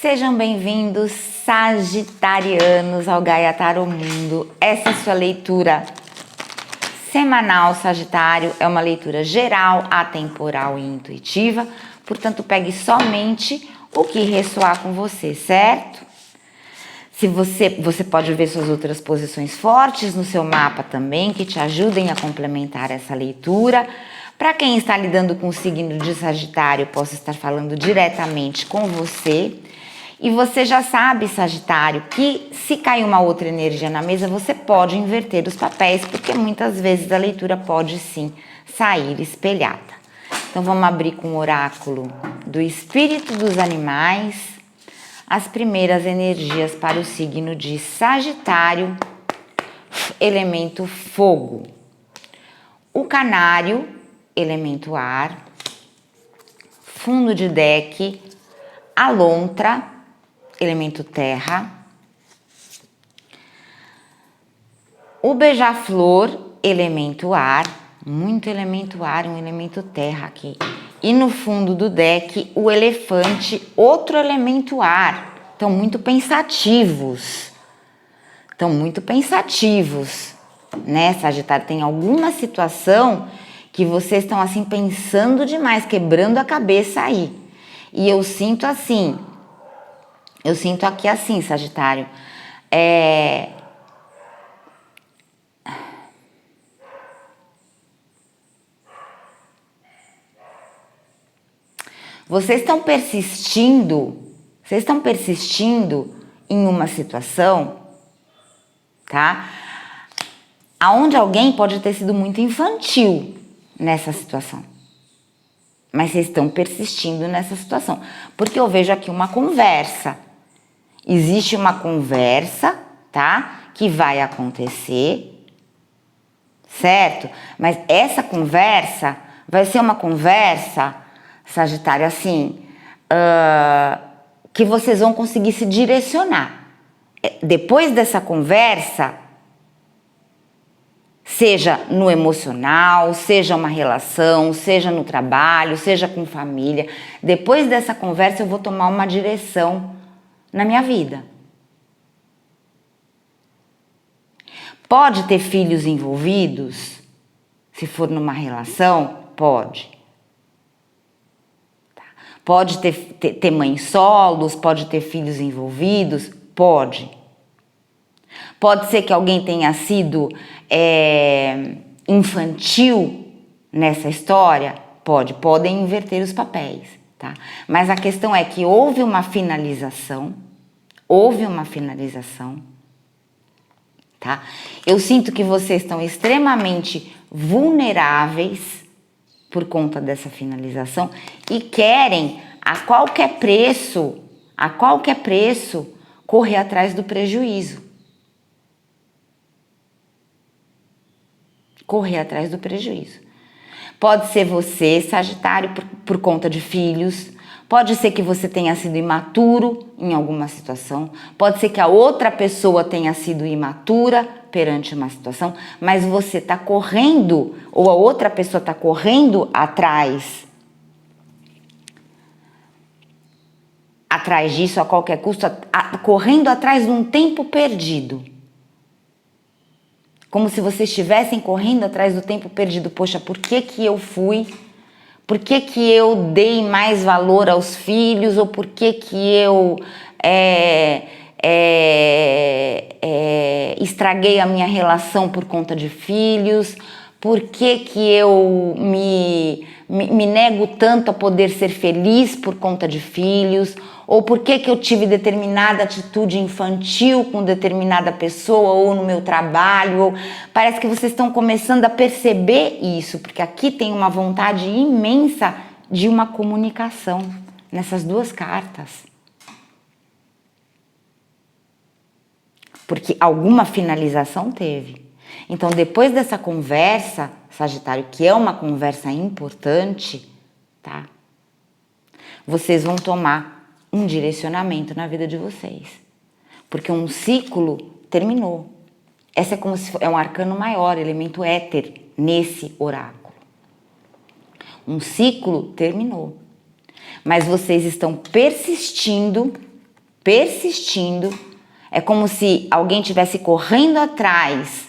Sejam bem-vindos, sagitarianos, ao Gaia Tarot Mundo. Essa é a sua leitura semanal, Sagitário. É uma leitura geral, atemporal e intuitiva. Portanto, pegue somente o que ressoar com você, certo? Se você pode ver suas outras posições fortes no seu mapa também, que te ajudem a complementar essa leitura. Para quem está lidando com o signo de Sagitário, posso estar falando diretamente com você. E você já sabe, Sagitário, que se cair uma outra energia na mesa, você pode inverter os papéis, porque muitas vezes a leitura pode sim sair espelhada. Então vamos abrir com o oráculo do espírito dos animais, as primeiras energias para o signo de Sagitário, elemento fogo. O canário, elemento ar. Fundo de deck, a lontra, elemento terra. O beija-flor, elemento ar, muito elemento ar, um elemento terra aqui. E no fundo do deck, o elefante, outro elemento ar. Estão muito pensativos. Né, Sagitário? Tem alguma situação que vocês estão assim pensando demais, quebrando a cabeça aí. E eu sinto assim, aqui assim, Sagitário, vocês estão persistindo em uma situação, tá? Aonde alguém pode ter sido muito infantil nessa situação. Mas vocês estão persistindo nessa situação. Porque eu vejo aqui uma conversa. Existe uma conversa, tá? Que vai acontecer, certo? Mas essa conversa vai ser uma conversa, Sagitário, assim, que vocês vão conseguir se direcionar. Depois dessa conversa, seja no emocional, seja uma relação, seja no trabalho, seja com família, depois dessa conversa eu vou tomar uma direção na minha vida. Pode ter filhos envolvidos? Se for numa relação, pode. Tá. Pode ter mães solos, pode ter filhos envolvidos? Pode. Pode ser que alguém tenha sido infantil nessa história? Podem inverter os papéis, tá? Mas a questão é que houve uma finalização, tá? Eu sinto que vocês estão extremamente vulneráveis por conta dessa finalização e querem a qualquer preço, correr atrás do prejuízo. Pode ser você, Sagitário, por conta de filhos. Pode ser que você tenha sido imaturo em alguma situação. Pode ser que a outra pessoa tenha sido imatura perante uma situação. Mas você está correndo, ou a outra pessoa está correndo atrás disso a qualquer custo, correndo atrás de um tempo perdido. Como se vocês estivessem correndo atrás do tempo perdido. Poxa, por que eu fui? Por que eu dei mais valor aos filhos? Ou por que eu estraguei a minha relação por conta de filhos? Por que eu me nego tanto a poder ser feliz por conta de filhos? Ou por que eu tive determinada atitude infantil com determinada pessoa ou no meu trabalho? Parece que vocês estão começando a perceber isso, porque aqui tem uma vontade imensa de uma comunicação nessas duas cartas. Porque alguma finalização teve. Então, depois dessa conversa, Sagitário, que é uma conversa importante, tá? Vocês vão tomar um direcionamento na vida de vocês. Porque um ciclo terminou. Essa é como se é um arcano maior, elemento éter, nesse oráculo. Um ciclo terminou. Mas vocês estão persistindo persistindo. É como se alguém estivesse correndo atrás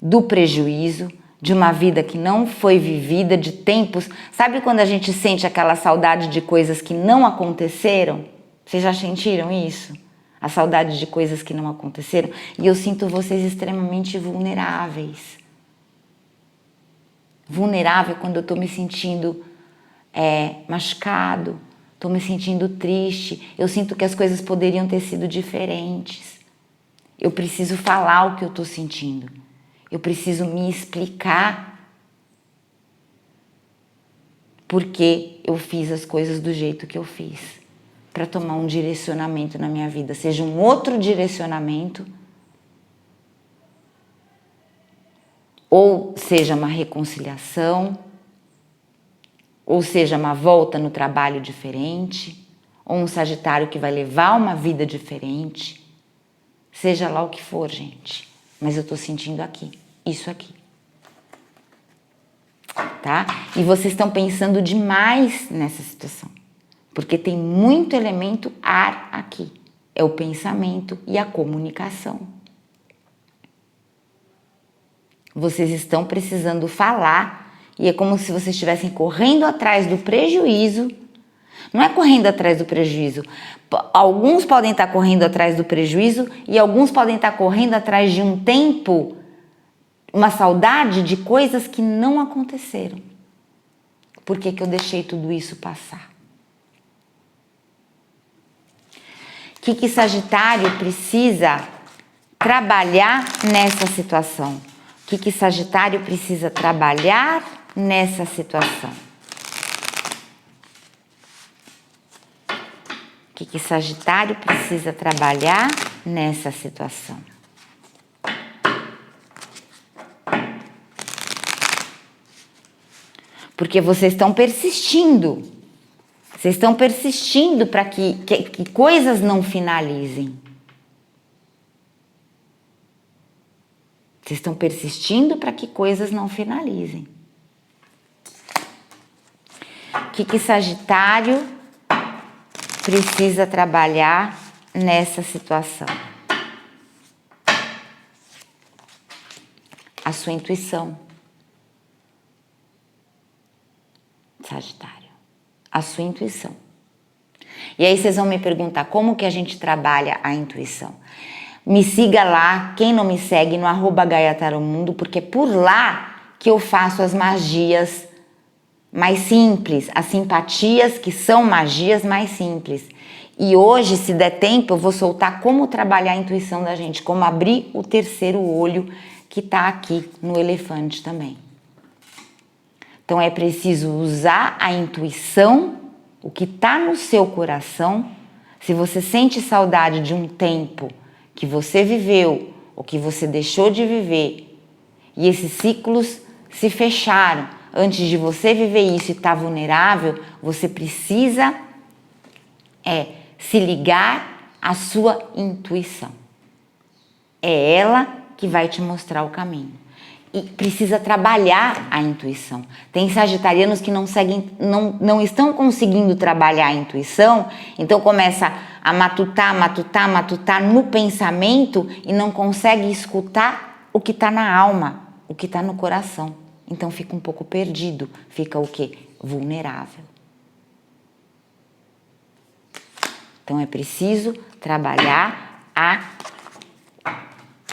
do prejuízo, de uma vida que não foi vivida, de tempos. Sabe quando a gente sente aquela saudade de coisas que não aconteceram? Vocês já sentiram isso? A saudade de coisas que não aconteceram? E eu sinto vocês extremamente vulneráveis. Vulnerável quando eu tô me sentindo machucado, tô me sentindo triste, eu sinto que as coisas poderiam ter sido diferentes. Eu preciso falar o que eu tô sentindo. Eu preciso me explicar porque eu fiz as coisas do jeito que eu fiz, para tomar um direcionamento na minha vida, seja um outro direcionamento, ou seja uma reconciliação, ou seja uma volta no trabalho diferente, ou um Sagitário que vai levar uma vida diferente, seja lá o que for, gente. Mas eu tô sentindo aqui, isso aqui. Tá? E vocês estão pensando demais nessa situação, porque tem muito elemento ar aqui. É o pensamento e a comunicação. Vocês estão precisando falar e é como se vocês estivessem correndo atrás do prejuízo. Não é correndo atrás do prejuízo. Alguns podem estar correndo atrás do prejuízo e alguns podem estar correndo atrás de um tempo, uma saudade de coisas que não aconteceram. Por que eu deixei tudo isso passar? O que Sagitário precisa trabalhar nessa situação? O que Sagitário precisa trabalhar nessa situação? O que Sagitário precisa trabalhar nessa situação? Porque vocês estão persistindo. Vocês estão persistindo para que coisas não finalizem. Vocês estão persistindo para que coisas não finalizem. O que Sagitário precisa trabalhar nessa situação? A sua intuição. Sagitário. A sua intuição. E aí vocês vão me perguntar como que a gente trabalha a intuição. Me siga lá, quem não me segue, no @GaiaTaromundo, porque é por lá que eu faço as magias mais simples, as simpatias que são magias mais simples. E hoje, se der tempo, eu vou soltar como trabalhar a intuição da gente, como abrir o terceiro olho que tá aqui no elefante também. Então é preciso usar a intuição, o que tá no seu coração. Se você sente saudade de um tempo que você viveu ou que você deixou de viver e esses ciclos se fecharam antes de você viver isso e estar vulnerável, você precisa se ligar à sua intuição. É ela que vai te mostrar o caminho. E precisa trabalhar a intuição. Tem sagitarianos que não estão conseguindo trabalhar a intuição, então começa a matutar no pensamento e não consegue escutar o que está na alma, o que está no coração. Então fica um pouco perdido, fica o quê? Vulnerável. Então é preciso trabalhar a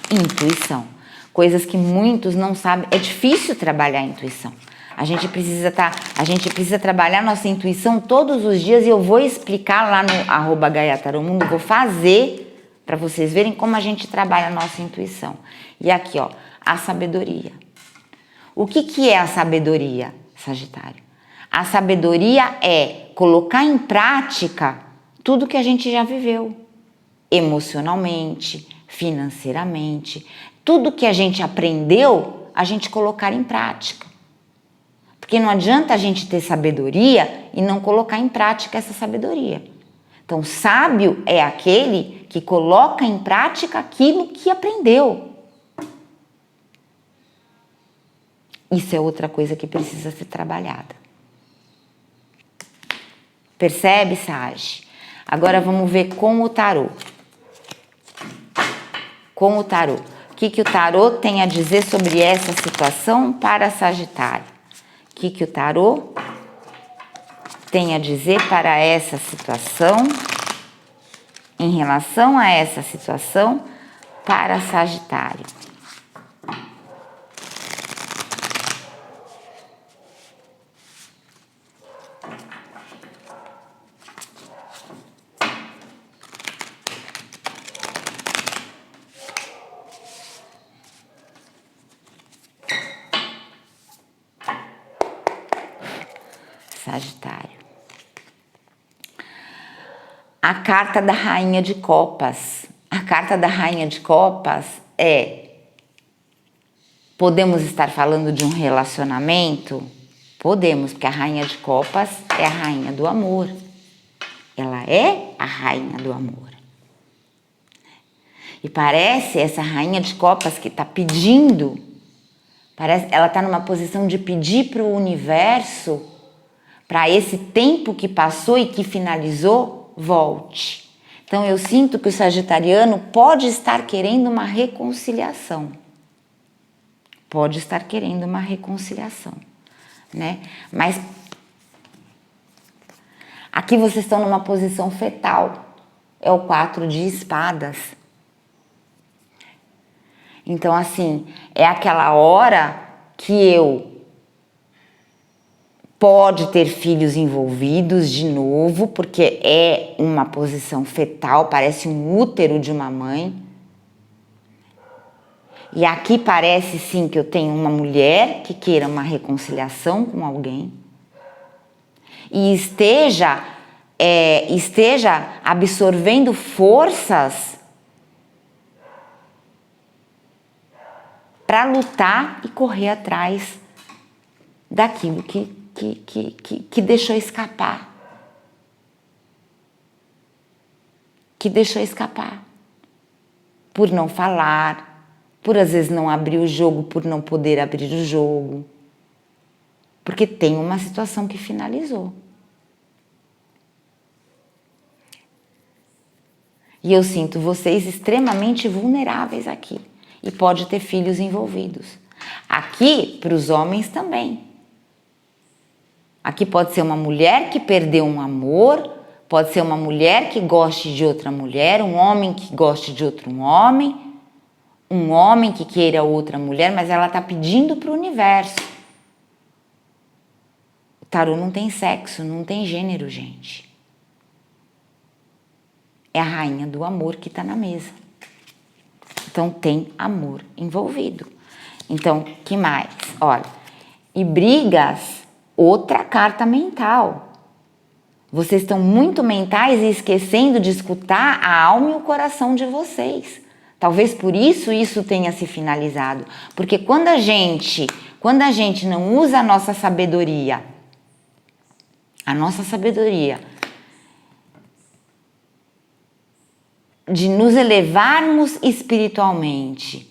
intuição. Coisas que muitos não sabem. É difícil trabalhar a intuição. A gente precisa trabalhar nossa intuição todos os dias e eu vou explicar lá no @GaiaTaromundo, vou fazer para vocês verem como a gente trabalha a nossa intuição. E aqui, ó, a sabedoria. O que é a sabedoria, Sagitário? A sabedoria é colocar em prática tudo que a gente já viveu, emocionalmente, financeiramente, tudo que a gente aprendeu, a gente colocar em prática. Porque não adianta a gente ter sabedoria e não colocar em prática essa sabedoria. Então, sábio é aquele que coloca em prática aquilo que aprendeu. Isso é outra coisa que precisa ser trabalhada. Percebe, Sage? Agora vamos ver com o tarô. Com o tarô. O que o tarô tem a dizer sobre essa situação para Sagitário? O que o tarô tem a dizer para essa situação, em relação a essa situação, para Sagitário? Sagitário. A carta da Rainha de Copas. A carta da Rainha de Copas podemos estar falando de um relacionamento? Podemos, porque a Rainha de Copas é a rainha do amor. Ela é a rainha do amor. E parece essa Rainha de Copas que está pedindo, ela está numa posição de pedir para o universo, para esse tempo que passou e que finalizou, volte. Então eu sinto que o sagitariano pode estar querendo uma reconciliação. Pode estar querendo uma reconciliação, né? Mas aqui vocês estão numa posição fetal. É o 4 de espadas. Então, assim, é aquela hora que pode ter filhos envolvidos de novo, porque é uma posição fetal, parece um útero de uma mãe. E aqui parece sim que eu tenho uma mulher que queira uma reconciliação com alguém e esteja absorvendo forças para lutar e correr atrás daquilo que deixou escapar. Que deixou escapar. Por não falar, por às vezes não abrir o jogo, por não poder abrir o jogo. Porque tem uma situação que finalizou. E eu sinto vocês extremamente vulneráveis aqui. E pode ter filhos envolvidos. Aqui, para os homens também. Aqui pode ser uma mulher que perdeu um amor, pode ser uma mulher que goste de outra mulher, um homem que goste de outro homem, um homem que queira outra mulher, mas ela está pedindo para o universo. O tarô não tem sexo, não tem gênero, gente. É a rainha do amor que está na mesa. Então tem amor envolvido. Então, que mais? Olha, e brigas, outra carta mental. Vocês estão muito mentais e esquecendo de escutar a alma e o coração de vocês. Talvez por isso tenha se finalizado. Porque quando a gente não usa a nossa sabedoria de nos elevarmos espiritualmente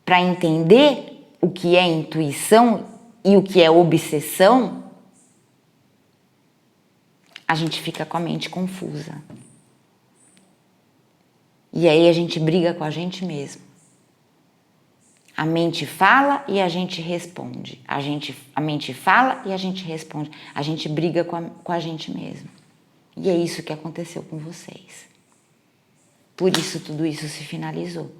para entender o que é intuição e o que é obsessão, a gente fica com a mente confusa. E aí a gente briga com a gente mesmo. A mente fala e a gente responde. A mente fala e a gente responde. A gente briga com a gente mesmo. E é isso que aconteceu com vocês. Por isso tudo isso se finalizou.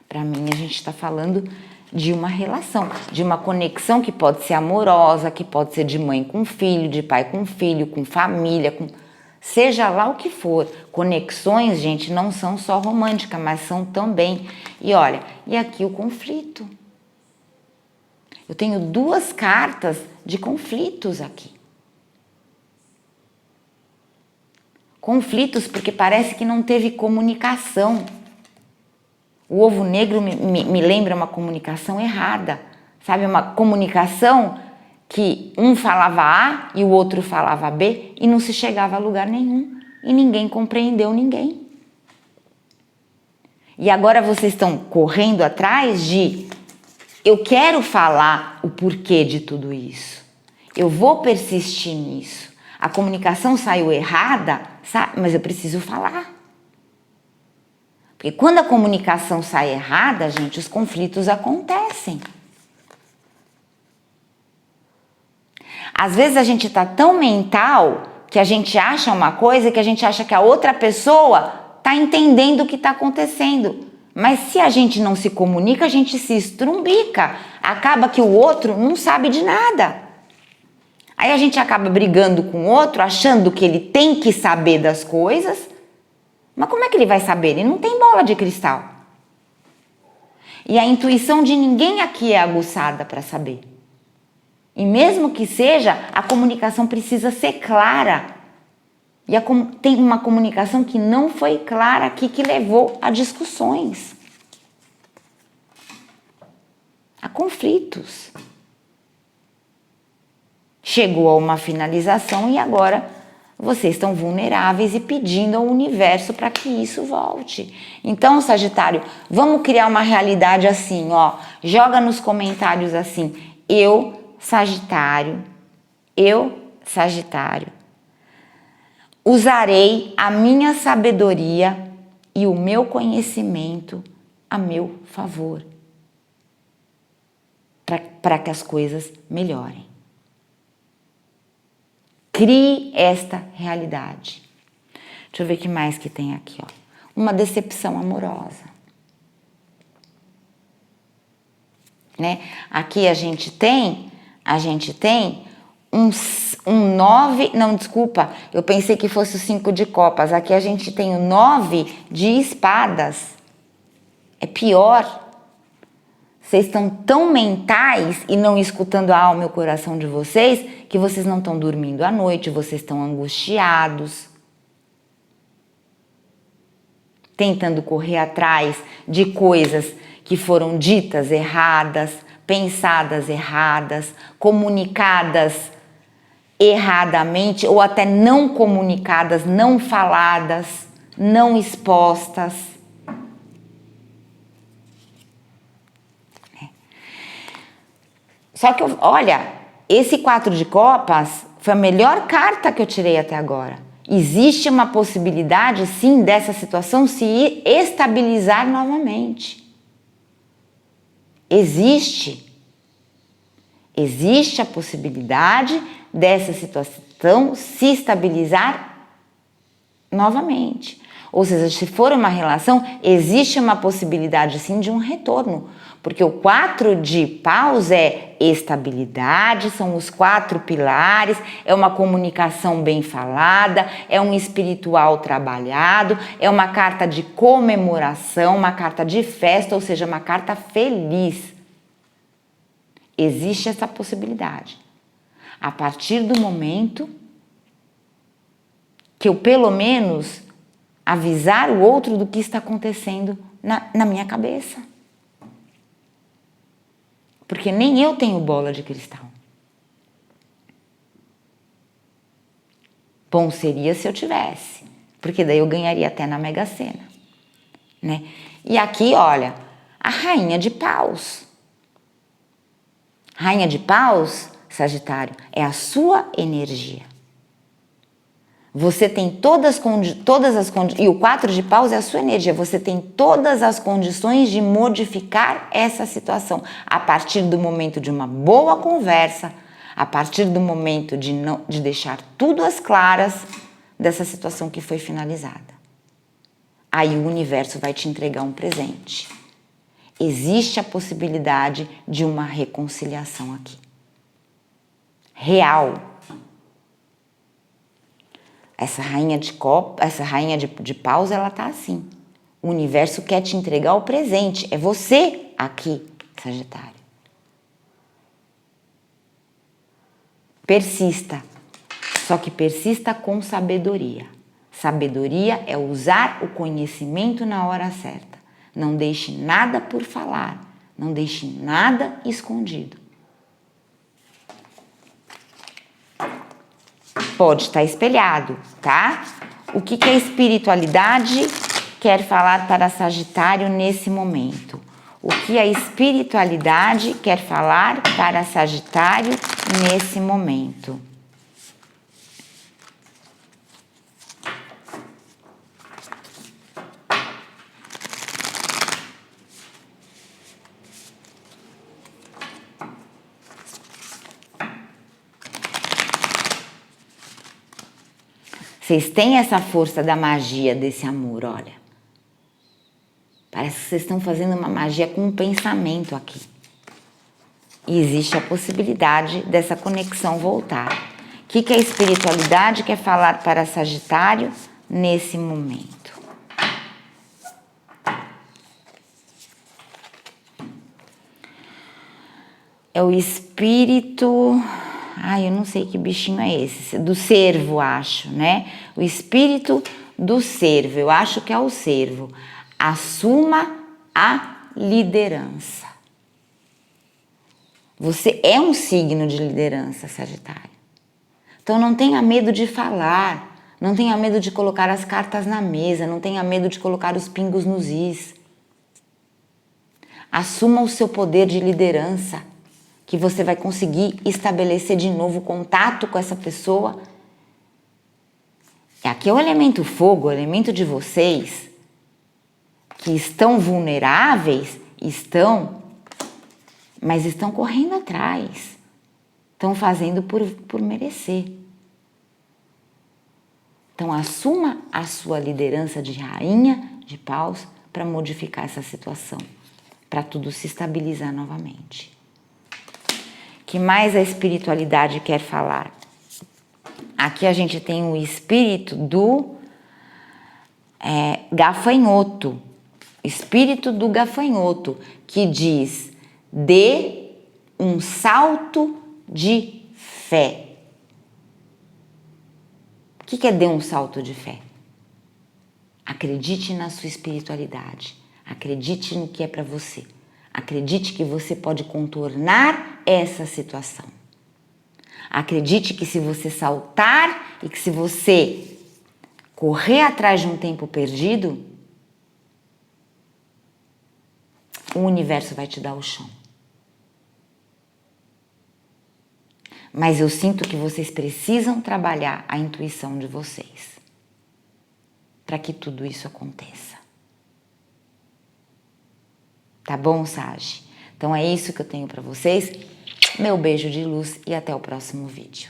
Para mim, a gente está falando de uma relação, de uma conexão que pode ser amorosa, que pode ser de mãe com filho, de pai com filho, com família, seja lá o que for. Conexões, gente, não são só românticas, mas são também. E olha, e aqui o conflito. Eu tenho 2 cartas de conflitos aqui. Conflitos porque parece que não teve comunicação. O ovo negro me lembra uma comunicação errada, sabe? Uma comunicação que um falava A e o outro falava B e não se chegava a lugar nenhum e ninguém compreendeu ninguém. E agora vocês estão correndo atrás de eu quero falar o porquê de tudo isso. Eu vou persistir nisso. A comunicação saiu errada mas eu preciso falar. Porque quando a comunicação sai errada, gente, os conflitos acontecem. Às vezes a gente tá tão mental que a gente acha uma coisa, que a gente acha que a outra pessoa tá entendendo o que tá acontecendo. Mas se a gente não se comunica, a gente se estrumbica. Acaba que o outro não sabe de nada. Aí a gente acaba brigando com o outro, achando que ele tem que saber das coisas. Mas como é que ele vai saber? Ele não tem bola de cristal. E a intuição de ninguém aqui é aguçada para saber. E mesmo que seja, a comunicação precisa ser clara. E tem uma comunicação que não foi clara aqui, que levou a discussões, a conflitos. Chegou a uma finalização e agora vocês estão vulneráveis e pedindo ao universo para que isso volte. Então, Sagitário, vamos criar uma realidade assim, ó. Joga nos comentários assim: eu, Sagitário, usarei a minha sabedoria e o meu conhecimento a meu favor, para que as coisas melhorem. Crie esta realidade. Deixa eu ver o que mais que tem aqui, ó. Uma decepção amorosa. Né? Aqui a gente tem um 9, não, desculpa, eu pensei que fosse o 5 de copas. Aqui a gente tem o 9 de espadas. É pior. Vocês estão tão mentais e não escutando a alma e o coração de vocês, que vocês não estão dormindo à noite, vocês estão angustiados, tentando correr atrás de coisas que foram ditas erradas, pensadas erradas, comunicadas erradamente, ou até não comunicadas, não faladas, não expostas. Só que, olha, esse 4 de copas foi a melhor carta que eu tirei até agora. Existe uma possibilidade, sim, dessa situação se estabilizar novamente. Existe a possibilidade dessa situação se estabilizar novamente. Ou seja, se for uma relação, existe uma possibilidade sim de um retorno. Porque o 4 de paus é estabilidade, são os 4 pilares, é uma comunicação bem falada, é um espiritual trabalhado, é uma carta de comemoração, uma carta de festa, ou seja, uma carta feliz. Existe essa possibilidade. A partir do momento que eu, pelo menos, avisar o outro do que está acontecendo na minha cabeça. Porque nem eu tenho bola de cristal. Bom seria se eu tivesse, porque daí eu ganharia até na Mega Sena, né? E aqui, olha, a rainha de paus. Rainha de paus, Sagitário, é a sua energia. Você tem todas as condições, e o 4 de paus é a sua energia, você tem todas as condições de modificar essa situação a partir do momento de uma boa conversa, a partir do momento de deixar tudo às claras dessa situação que foi finalizada. Aí o universo vai te entregar um presente. Existe a possibilidade de uma reconciliação aqui. Real. Essa rainha de paus, ela tá assim. O universo quer te entregar o presente. É você aqui, Sagitário. Persista. Só que persista com sabedoria. Sabedoria é usar o conhecimento na hora certa. Não deixe nada por falar. Não deixe nada escondido. Pode estar espelhado, tá? O que a espiritualidade quer falar para Sagitário nesse momento? O que a espiritualidade quer falar para Sagitário nesse momento? Vocês têm essa força da magia desse amor, olha. Parece que vocês estão fazendo uma magia com um pensamento aqui. E existe a possibilidade dessa conexão voltar. O que a espiritualidade quer falar para Sagitário nesse momento? É o espírito... Ai, eu não sei que bichinho é esse. Do cervo, acho, né? O espírito do cervo. Eu acho que é o cervo. Assuma a liderança. Você é um signo de liderança, Sagitário. Então não tenha medo de falar. Não tenha medo de colocar as cartas na mesa. Não tenha medo de colocar os pingos nos is. Assuma o seu poder de liderança, que você vai conseguir estabelecer de novo contato com essa pessoa. E aqui é o elemento fogo, o elemento de vocês, que estão vulneráveis, mas estão correndo atrás. Estão fazendo por merecer. Então, assuma a sua liderança de rainha de paus para modificar essa situação, para tudo se estabilizar novamente. Que mais a espiritualidade quer falar? Aqui a gente tem o espírito do gafanhoto. Espírito do gafanhoto, que diz: dê um salto de fé. O que é dê um salto de fé? Acredite na sua espiritualidade. Acredite no que é para você. Acredite que você pode contornar essa situação. Acredite que se você saltar e que se você correr atrás de um tempo perdido, o universo vai te dar o chão. Mas eu sinto que vocês precisam trabalhar a intuição de vocês para que tudo isso aconteça. Tá bom, Sagi? Então é isso que eu tenho para vocês. Meu beijo de luz e até o próximo vídeo.